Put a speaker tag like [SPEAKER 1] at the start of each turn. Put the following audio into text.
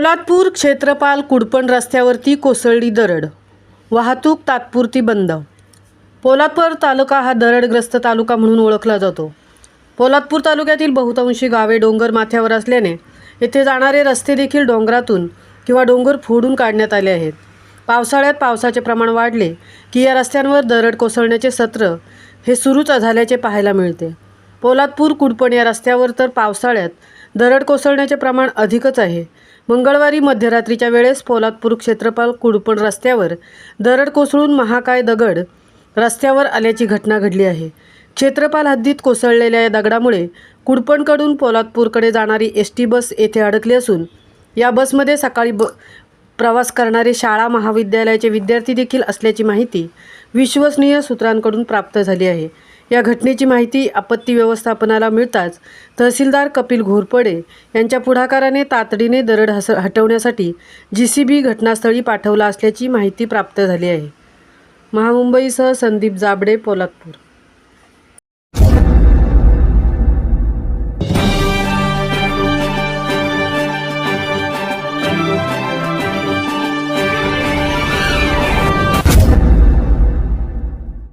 [SPEAKER 1] पोलादपूर क्षेत्रपाल कुडपण रस्त्यावरती कोसळली दरड, वाहतूक तात्पुरती बंद। पोलादपूर तालुका हा दरडग्रस्त तालुका म्हणून ओळखला जातो। पोलादपूर तालुक्यातील बहुतांशी गावे डोंगर माथ्यावर असल्याने येथे जाणारे रस्ते देखील डोंगरातून किंवा डोंगर फोडून काढण्यात आले आहेत। पावसाळ्यात पावसाचे प्रमाण वाढले की या रस्त्यांवर दरड कोसळण्याचे सत्र हे सुरूच झाल्याचे पाहायला मिळते। पोलादपूर कुडपण या रस्त्यावर तर पावसाळ्यात दरड कोसळण्याचे प्रमाण अधिकच आहे। मंगळवारी मध्यरात्रीच्या वेळेस पोलादपूर क्षेत्रपाल कुडपण रस्त्यावर दरड कोसळून महाकाय दगड रस्त्यावर आल्याची घटना घडली आहे। क्षेत्रपाल हद्दीत कोसळलेल्या या दगडामुळे कुडपणकडून पोलादपूरकडे जाणारी एसटी बस येथे अडकली असून या बसमध्ये सकाळी प्रवास करणारे शाळा महाविद्यालयाचे विद्यार्थी देखील असल्याची माहिती विश्वसनीय सूत्रांकडून प्राप्त झाली आहे। या घटनेची माहिती आपत्ती व्यवस्थापनाला मिळताच तहसीलदार कपिल घोरपडे यांच्या पुढाकाराने तातडीने दरड हटवण्यासाठी JCB घटनास्थळी पाठवला असल्याची माहिती प्राप्त झाली आहे। महामुंबईसह संदीप जाबडे, पोलादपूर।